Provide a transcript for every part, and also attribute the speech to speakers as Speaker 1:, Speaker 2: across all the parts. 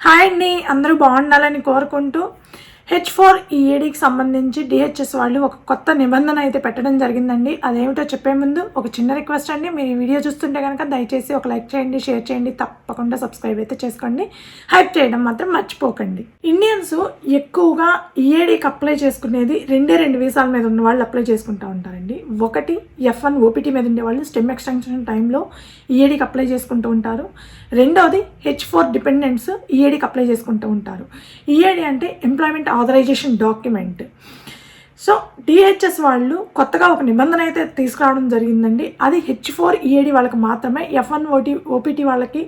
Speaker 1: Hi అండి, అందరూ బాగుండాలని కోరుకుంటూ H4EADకి సంబంధించి డిహెచ్ఎస్ వాళ్ళు ఒక కొత్త నిబంధన అయితే పెట్టడం జరిగిందండి. అదేమిటో చెప్పే ముందు ఒక చిన్న రిక్వెస్ట్ అండి. మీరు ఈ వీడియో చూస్తుంటే కనుక దయచేసి ఒక లైక్ చేయండి, షేర్ చేయండి, తప్పకుండా సబ్స్క్రైబ్ అయితే చేసుకోండి. హైప్ చేయడం మాత్రం మర్చిపోకండి. ఇండియన్స్ ఎక్కువగా ఈఏడీకి అప్లై చేసుకునేది రెండు వీసాల మీద ఉన్న వాళ్ళు అప్లై చేసుకుంటూ ఉంటారండి. ఒకటి F1 ఓపీటీ మీద ఉండే వాళ్ళు స్టెమ్ ఎక్స్టెన్షన్ టైంలో ఈఏడీకి అప్లై చేసుకుంటూ ఉంటారు. రెండోది H4 డిపెండెంట్స్ ఈఏడీకి అప్లై చేసుకుంటూ ఉంటారు. ఈఏడీ అంటే employment authorization document. So DHS వాళ్ళు కొత్తగా ఒక నిబంధన అయితే తీసుకురావడం జరిగిందండి. అది H4EAD వాళ్ళకి మాత్రమే. F1 ఓపీటీ వాళ్ళకి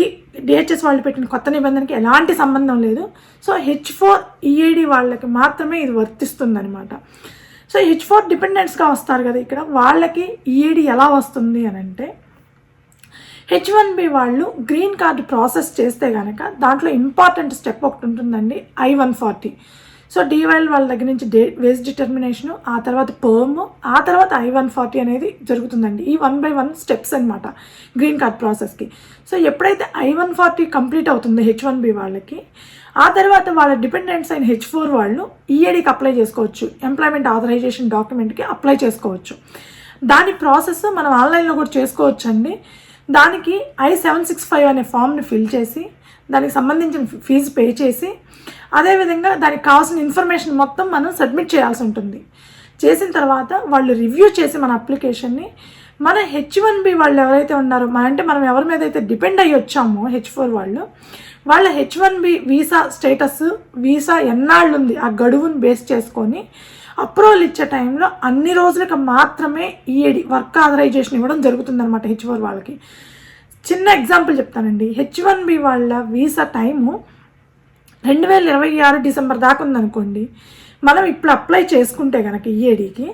Speaker 1: ఈ డిహెచ్ఎస్ వాళ్ళు పెట్టిన కొత్త నిబంధనకి ఎలాంటి సంబంధం లేదు. సో H4EAD వాళ్ళకి మాత్రమే ఇది వర్తిస్తుందనమాట. సో H4 డిపెండెంట్స్గా వస్తారు కదా, ఇక్కడ వాళ్ళకి ఈఏడీ ఎలా వస్తుంది అని అంటే, H1B వాళ్ళు గ్రీన్ కార్డు ప్రాసెస్ చేస్తే కనుక దాంట్లో ఇంపార్టెంట్ స్టెప్ ఒకటి ఉంటుందండి, I-140. సో DYL వాళ్ళ దగ్గర నుంచి వేజ్ డిటర్మినేషను, ఆ తర్వాత పర్మ్, ఆ తర్వాత I-140 అనేది జరుగుతుందండి. ఈ 1 by 1 స్టెప్స్ అనమాట గ్రీన్ కార్డ్ ప్రాసెస్కి. సో ఎప్పుడైతే I-140 కంప్లీట్ అవుతుందో H1B వాళ్ళకి, ఆ తర్వాత వాళ్ళ డిపెండెంట్స్ అయిన H4 వాళ్ళు ఈఏడీకి అప్లై చేసుకోవచ్చు, ఎంప్లాయ్మెంట్ ఆథరైజేషన్ డాక్యుమెంట్కి అప్లై చేసుకోవచ్చు. దాని ప్రాసెస్ మనం ఆన్లైన్లో కూడా చేసుకోవచ్చు అండి. దానికి I-765 అనే ఫామ్ని ఫిల్ చేసి దానికి సంబంధించిన ఫీజు పే చేసి, అదేవిధంగా దానికి కావాల్సిన ఇన్ఫర్మేషన్ మొత్తం మనం సబ్మిట్ చేయాల్సి ఉంటుంది. చేసిన తర్వాత వాళ్ళు రివ్యూ చేసి మన అప్లికేషన్ని మన H1B వాళ్ళు ఎవరైతే ఉన్నారో, మనం ఎవరి మీద అయితే డిపెండ్ అయ్యి వచ్చామో H4 వాళ్ళ H1B వీసా స్టేటస్, వీసా ఎన్నాళ్ళు ఉంది ఆ గడువును బేస్ చేసుకొని అప్రూవల్ ఇచ్చే టైంలో అన్ని రోజులకు మాత్రమే ఈఏడీ వర్క్ ఆథరైజేషన్ ఇవ్వడం జరుగుతుందన్నమాట H4 వాళ్ళకి. చిన్న ఎగ్జాంపుల్ చెప్తానండి. H1B వాళ్ళ వీసా టైము 2026 డిసెంబర్ దాకా ఉందనుకోండి. మనం ఇప్పుడు అప్లై చేసుకుంటే కనుక ఈఏడీకి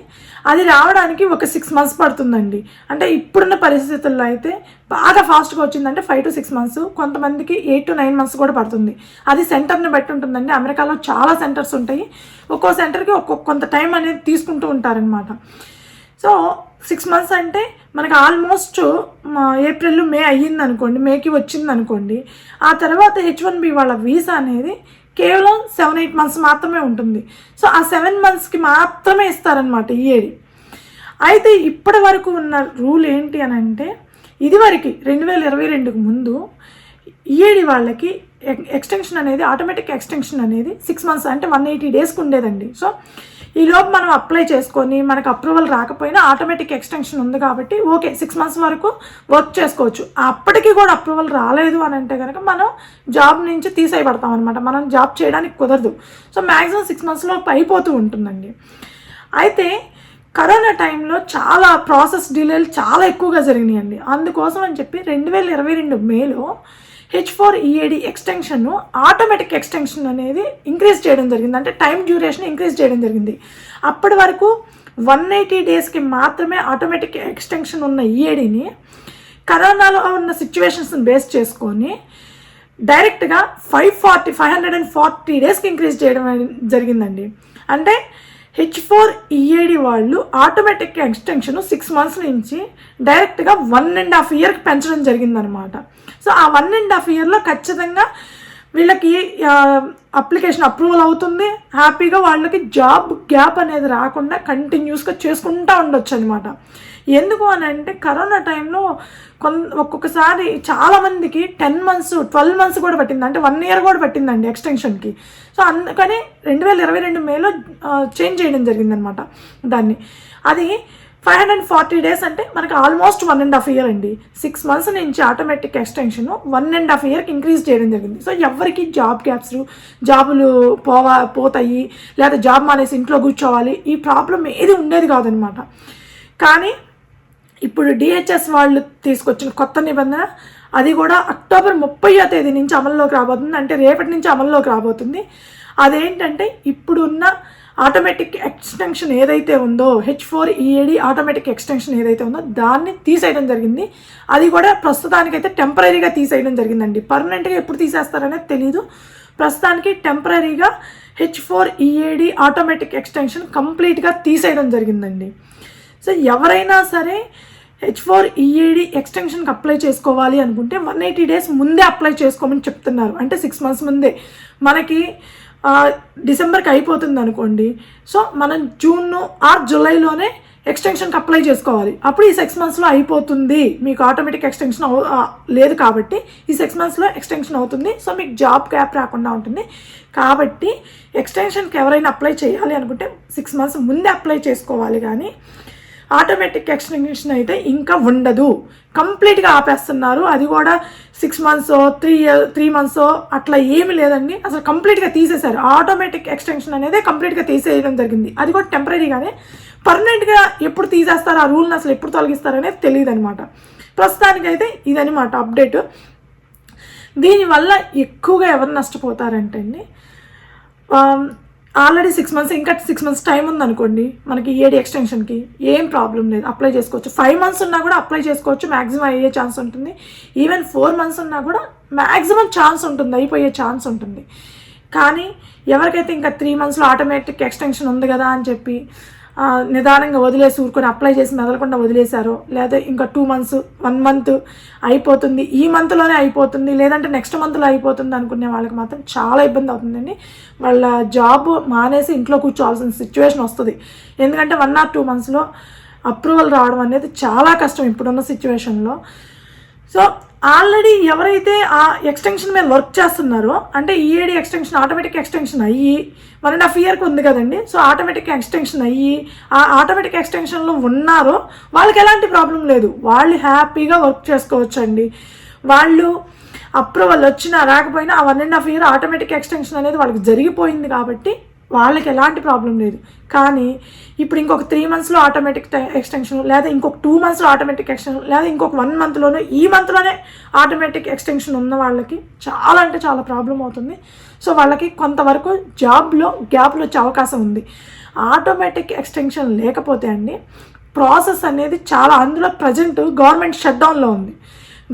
Speaker 1: అది రావడానికి ఒక 6 months పడుతుందండి. అంటే ఇప్పుడున్న పరిస్థితుల్లో అయితే బాగా ఫాస్ట్గా వచ్చిందంటే 5 to 6 months, కొంతమందికి 8 to 9 months కూడా పడుతుంది. అది సెంటర్ని బట్టి ఉంటుందండి. అమెరికాలో చాలా సెంటర్స్ ఉంటాయి. ఒక్కో సెంటర్కి కొంత టైం అనేది తీసుకుంటూ ఉంటారనమాట. సో 6 months అంటే మనకు ఆల్మోస్ట్ ఏప్రిల్ మే అయ్యింది అనుకోండి, మేకి వచ్చింది అనుకోండి. ఆ తర్వాత H1B వాళ్ళ వీసా అనేది కేవలం 7-8 months మాత్రమే ఉంటుంది. సో ఆ 7 monthsకి మాత్రమే ఇస్తారనమాట ఈఏడీ. అయితే ఇప్పటి వరకు ఉన్న రూల్ ఏంటి అని అంటే, ఇదివరకు 2022కు ముందు ఈఏడీ వాళ్ళకి ఎక్స్టెన్షన్ అనేది, ఆటోమేటిక్ ఎక్స్టెన్షన్ అనేది 6 months అంటే 180 daysకి ఉండేదండి. సో ఈలోపు మనం అప్లై చేసుకొని మనకు అప్రూవల్ రాకపోయినా ఆటోమేటిక్ ఎక్స్టెన్షన్ ఉంది కాబట్టి ఓకే 6 months వరకు వర్క్ చేసుకోవచ్చు. అప్పటికి కూడా అప్రూవల్ రాలేదు అని అంటే కనుక మనం జాబ్ నుంచి తీసేయబడతాం అనమాట. మనం జాబ్ చేయడానికి కుదరదు. సో మ్యాక్సిమం 6 monthsలో అయిపోతూ ఉంటుందండి. అయితే కరోనా టైంలో చాలా ప్రాసెస్ డిలేలు చాలా ఎక్కువగా జరిగినాయండి. అందుకోసం అని చెప్పి 2022 మేలో H4EAD ఎక్స్టెన్షన్ ఆటోమేటిక్ ఎక్స్టెన్షన్ అనేది ఇంక్రీజ్ చేయడం జరిగింది. అంటే టైం డ్యూరేషన్ ఇంక్రీజ్ చేయడం జరిగింది. అప్పటి వరకు 180 daysకి మాత్రమే ఆటోమేటిక్ ఎక్స్టెన్షన్ ఉన్న ఈఏడీని కరోనాలో ఉన్న సిచ్యువేషన్స్ని బేస్ చేసుకొని డైరెక్ట్గా 540 daysకి ఇంక్రీజ్ చేయడం జరిగిందండి. అంటే H4EAD వాళ్ళు ఆటోమేటిక్ ఎక్స్టెన్షన్ 6 months నుంచి డైరెక్ట్గా 1.5 yearకి పెంచడం జరిగిందనమాట. సో ఆ 1.5 yearలో ఖచ్చితంగా వీళ్ళకి అప్లికేషన్ అప్రూవల్ అవుతుంది. హ్యాపీగా వాళ్ళకి జాబ్ గ్యాప్ అనేది రాకుండా కంటిన్యూస్గా చేసుకుంటూ ఉండొచ్చు అనమాట. ఎందుకు అని అంటే కరోనా టైంలో ఒక్కొక్కసారి చాలామందికి 10 months 12 months కూడా పట్టింది, అంటే 1 year కూడా పట్టిందండి ఎక్స్టెన్షన్కి. సో అందుకని 2022 మేలో చేంజ్ చేయడం జరిగిందనమాట దాన్ని. అది 540 days అంటే మనకి ఆల్మోస్ట్ 1.5 year అండి. 6 months నుంచి ఆటోమేటిక్ ఎక్స్టెన్షన్ 1.5 yearకి ఇంక్రీజ్ చేయడం జరిగింది. సో ఎవరికి జాబ్ గ్యాప్స్, జాబులు పోతాయి లేదా జాబ్ మానేసి ఇంట్లో కూర్చోవాలి, ఈ ప్రాబ్లం ఏది ఉండేది కాదనమాట. కానీ ఇప్పుడు డిహెచ్ఎస్ వాళ్ళు తీసుకొచ్చిన కొత్త నిబంధన, అది కూడా అక్టోబర్ 30వ తేదీ నుంచి అమల్లోకి రాబోతుంది. అంటే రేపటి నుంచి అమల్లోకి రాబోతుంది. అదేంటంటే ఇప్పుడున్న ఆటోమేటిక్ ఎక్స్టెన్షన్ ఏదైతే ఉందో, H4EAD ఆటోమేటిక్ ఎక్స్టెన్షన్ ఏదైతే ఉందో దాన్ని తీసేయడం జరిగింది. అది కూడా ప్రస్తుతానికైతే టెంపరీగా తీసేయడం జరిగిందండి. పర్మనెంట్గా ఎప్పుడు తీసేస్తారనేది తెలీదు. ప్రస్తుతానికి టెంపరీగా H4EAD ఆటోమేటిక్ ఎక్స్టెన్షన్ కంప్లీట్గా తీసేయడం జరిగిందండి. సో ఎవరైనా సరే H4 EAD ఎక్స్టెన్షన్కి అప్లై చేసుకోవాలి అనుకుంటే 180 days ముందే అప్లై చేసుకోమని చెప్తున్నారు. అంటే 6 months ముందే. మనకి డిసెంబర్కి అయిపోతుంది అనుకోండి, సో మనం జూన్ ఆర్ జూలైలోనే ఎక్స్టెన్షన్కి అప్లై చేసుకోవాలి. అప్పుడు ఈ 6 monthsలో అయిపోతుంది, మీకు ఆటోమేటిక్ ఎక్స్టెన్షన్ లేదు కాబట్టి ఈ 6 monthsలో ఎక్స్టెన్షన్ అవుతుంది. సో మీకు జాబ్ గ్యాప్ రాకుండా ఉంటుంది. కాబట్టి ఎక్స్టెన్షన్కి ఎవరైనా అప్లై చేయాలి అనుకుంటే 6 months ముందే అప్లై చేసుకోవాలి. కానీ ఆటోమేటిక్ ఎక్స్టెన్షన్ అయితే ఇంకా ఉండదు, కంప్లీట్గా ఆపేస్తున్నారు. అది కూడా 6 months 3 months అట్లా ఏమి లేదండి, అసలు కంప్లీట్గా తీసేశారు. ఆటోమేటిక్ ఎక్స్టెన్షన్ అనేది కంప్లీట్గా తీసేయడం జరిగింది. అది కూడా టెంపరీగానే, పర్మనెంట్గా ఎప్పుడు తీసేస్తారు, ఆ రూల్ని అసలు ఎప్పుడు తొలగిస్తారు అనేది తెలియదు అనమాట. ప్రస్తుతానికైతే ఇదనమాట అప్డేట్. దీనివల్ల ఎక్కువగా ఎవరు నష్టపోతారంటే అండి, ఆల్రెడీ 6 months, ఇంకా 6 months టైం ఉందనుకోండి మనకి EAD ఎక్స్టెన్షన్కి, ఏం ప్రాబ్లం లేదు, అప్లై చేసుకోవచ్చు. 5 months ఉన్నా కూడా అప్లై చేసుకోవచ్చు, మ్యాక్సిమం అయ్యే ఛాన్స్ ఉంటుంది. ఈవెన్ 4 months ఉన్నా కూడా మ్యాక్సిమం ఛాన్స్ ఉంటుంది, అయిపోయే ఛాన్స్ ఉంటుంది. కానీ ఎవరికైతే ఇంకా 3 monthsలో ఆటోమేటిక్ ఎక్స్టెన్షన్ ఉంది కదా అని చెప్పి నిదానంగా వదిలేసి ఊరుకొని అప్లై చేసి మెదలకుండా వదిలేశారో, లేదా ఇంకా 2 months 1 month అయిపోతుంది, ఈ మంత్లోనే అయిపోతుంది, లేదంటే నెక్స్ట్ మంత్లో అయిపోతుంది అనుకునే వాళ్ళకి మాత్రం చాలా ఇబ్బంది అవుతుందండి. వాళ్ళ జాబ్ మానేసి ఇంట్లో కూర్చోవాల్సిన సిచ్యువేషన్ వస్తుంది. ఎందుకంటే 1 or 2 monthsలో అప్రూవల్ రావడం అనేది చాలా కష్టం ఇప్పుడున్న సిచ్యువేషన్లో. సో ఆల్రెడీ ఎవరైతే ఆ ఎక్స్టెన్షన్ మీద వర్క్ చేస్తున్నారో, అంటే EAD ఎక్స్టెన్షన్ ఆటోమేటిక్ ఎక్స్టెన్షన్ అయ్యి 1.5 yearకి ఉంది కదండి, సో ఆటోమేటిక్ ఎక్స్టెన్షన్ అయ్యి ఆ ఆటోమేటిక్ ఎక్స్టెన్షన్లో ఉన్నారో వాళ్ళకి ఎలాంటి ప్రాబ్లం లేదు, వాళ్ళు హ్యాపీగా వర్క్ చేసుకోవచ్చండి. వాళ్ళు అప్రూవల్ వచ్చినా రాకపోయినా ఆ 1.5 year ఆటోమేటిక్ ఎక్స్టెన్షన్ అనేది వాళ్ళకి జరిగిపోయింది కాబట్టి వాళ్ళకి ఎలాంటి ప్రాబ్లం లేదు. కానీ ఇప్పుడు ఇంకొక 3 monthsలో ఆటోమేటిక్ ఎక్స్టెన్షన్, లేదా ఇంకొక 2 monthsలో ఆటోమేటిక్ ఎక్స్టెన్షన్, లేదా ఇంకొక 1 monthలోనే ఈ మంత్లోనే ఆటోమేటిక్ ఎక్స్టెన్షన్ ఉన్న వాళ్ళకి చాలా అంటే చాలా ప్రాబ్లం అవుతుంది. సో వాళ్ళకి కొంతవరకు జాబ్లో గ్యాప్లు వచ్చే అవకాశం ఉంది. ఆటోమేటిక్ ఎక్స్టెన్షన్ లేకపోతే అండి ప్రాసెస్ అనేది చాలా, అందులో ప్రజెంట్ గవర్నమెంట్ షట్డౌన్లో ఉంది.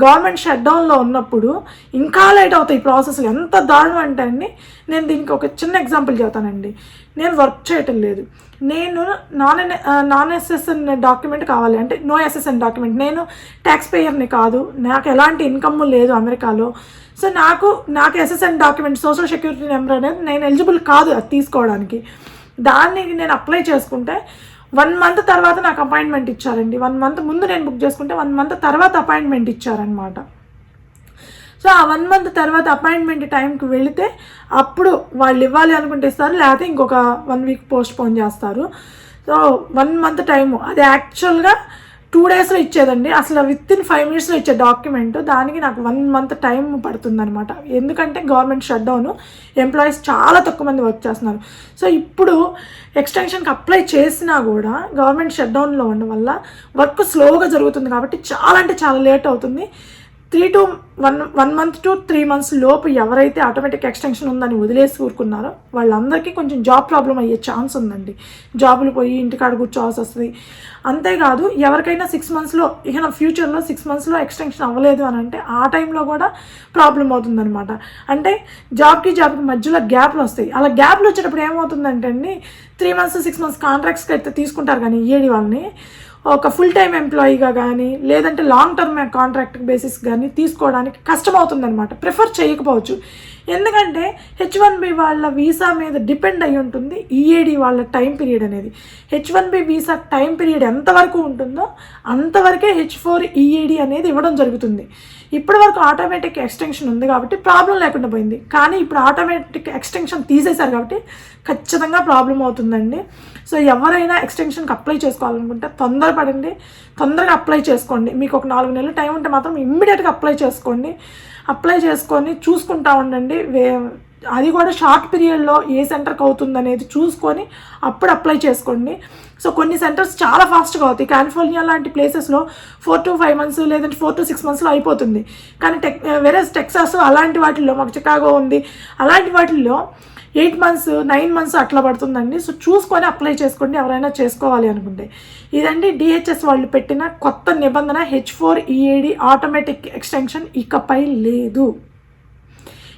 Speaker 1: గవర్నమెంట్ షట్డౌన్లో ఉన్నప్పుడు ఇంకా లేట్ అవుతాయి ప్రాసెస్లు. ఎంత దారుణం అంటే అండి, నేను దీనికి ఒక చిన్న ఎగ్జాంపుల్ చెబుతానండి. నేను వర్క్ చేయటం లేదు, నేను నాన్ ఎస్ఎస్ఎన్ డాక్యుమెంట్ కావాలి అంటే నో ఎస్ఎస్ఎన్ డాక్యుమెంట్, నేను ట్యాక్స్ పేయర్ని కాదు, నాకు ఎలాంటి ఇన్కమ్ లేదు అమెరికాలో. సో నాకు SSN document, social security number అనేది నేను ఎలిజిబుల్ కాదు అది తీసుకోవడానికి. దాన్ని నేను అప్లై చేసుకుంటే 1 month తర్వాత నాకు అపాయింట్మెంట్ ఇచ్చారండి. 1 month ముందు నేను బుక్ చేసుకుంటే 1 month తర్వాత అపాయింట్మెంట్ ఇచ్చారనమాట. సో ఆ 1 month తర్వాత అపాయింట్మెంట్ టైంకి వెళితే అప్పుడు వాళ్ళు ఇవ్వాలి అనుకుంటే ఇస్తారు, లేకపోతే ఇంకొక 1 week పోస్ట్పోన్ చేస్తారు. సో 1 month టైము అది యాక్చువల్గా 2 daysలో ఇచ్చేదండి, అసలు వితిన్ 5 minutesలో ఇచ్చే డాక్యుమెంట్. దానికి నాకు 1 month టైం పడుతుందనమాట. ఎందుకంటే గవర్నమెంట్ షట్డౌన్, ఎంప్లాయీస్ చాలా తక్కువ మంది వర్క్ చేస్తున్నారు. సో ఇప్పుడు ఎక్స్టెన్షన్కి అప్లై చేసినా కూడా గవర్నమెంట్ షట్డౌన్లో ఉండడం వల్ల వర్క్ స్లోగా జరుగుతుంది కాబట్టి చాలా అంటే చాలా లేట్ అవుతుంది. 1 month to 3 months లోపు ఎవరైతే ఆటోమేటిక్ ఎక్స్టెన్షన్ ఉందని వదిలేసి ఊరుకున్నారో వాళ్ళందరికీ కొంచెం జాబ్ ప్రాబ్లం అయ్యే ఛాన్స్ ఉందండి. జాబులు పోయి ఇంటికాడ కూర్చోవాల్సి వస్తుంది. అంతేకాదు ఎవరికైనా 6 monthsలో, ఇక ఫ్యూచర్లో 6 monthsలో ఎక్స్టెన్షన్ అవ్వలేదు అని అంటే ఆ టైంలో కూడా ప్రాబ్లం అవుతుందన్నమాట. అంటే జాబ్కి మధ్యలో గ్యాప్లు వస్తాయి. అలా గ్యాప్లు వచ్చేటప్పుడు ఏమవుతుందంటే అండి, 3 months 6 months కాంట్రాక్ట్స్కి అయితే తీసుకుంటారు, కానీ EAD వాళ్ళని ఒక ఫుల్ టైం ఎంప్లాయీగా కానీ లేదంటే లాంగ్ టర్మ్ కాంట్రాక్ట్ బేసిస్ కానీ తీసుకోవడానికి కష్టమవుతుందన్నమాట. ప్రిఫర్ చేయకపోవచ్చు. ఎందుకంటే H1B వాళ్ళ వీసా మీద డిపెండ్ అయి ఉంటుంది EAD వాళ్ళ టైం పీరియడ్ అనేది. H1B వీసా టైం పీరియడ్ ఎంతవరకు ఉంటుందో అంతవరకే H4 EAD అనేది ఇవ్వడం జరుగుతుంది. ఇప్పటి వరకు ఆటోమేటిక్ ఎక్స్టెన్షన్ ఉంది కాబట్టి ప్రాబ్లం లేకుండా పోయింది. కానీ ఇప్పుడు ఆటోమేటిక్ ఎక్స్టెన్షన్ తీసేశారు కాబట్టి ఖచ్చితంగా ప్రాబ్లం అవుతుందండి. సో ఎవరైనా ఎక్స్టెన్షన్కి అప్లై చేసుకోవాలనుకుంటే తొందరపడండి, తొందరగా అప్లై చేసుకోండి. మీకు ఒక 4 నెలలు టైం ఉంటే మాత్రం ఇమ్మీడియట్గా అప్లై చేసుకోండి. అప్లై చేసుకొని చూసుకుంటా ఉండండి. అది కూడా షార్ట్ పీరియడ్లో ఏ సెంటర్కి అవుతుంది అనేది చూసుకొని అప్పుడు అప్లై చేసుకోండి. సో కొన్ని సెంటర్స్ చాలా ఫాస్ట్గా అవుతాయి. కాలిఫోర్నియా లాంటి ప్లేసెస్లో 4 to 5 months లేదంటే 4 to 6 monthsలో అయిపోతుంది. కానీ వేరే టెక్సాస్ అలాంటి వాటిల్లో, మాకు చికాగో ఉంది, అలాంటి వాటిల్లో 8 months 9 months అట్లా పడుతుందండి. సో చూసుకొని అప్లై చేసుకోండి ఎవరైనా చేసుకోవాలి అనుకుంటే. ఇదండి DHS వాళ్ళు పెట్టిన కొత్త నిబంధన, H4 EAD ఆటోమేటిక్ ఎక్స్టెన్షన్ ఇకపై లేదు.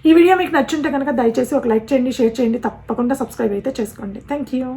Speaker 1: ఈ వీడియో మీకు నచ్చుంటే కనుక దయచేసి ఒక లైక్ చేయండి, షేర్ చేయండి, తప్పకుండా సబ్స్క్రైబ్ అయితే చేసుకోండి. Thank you.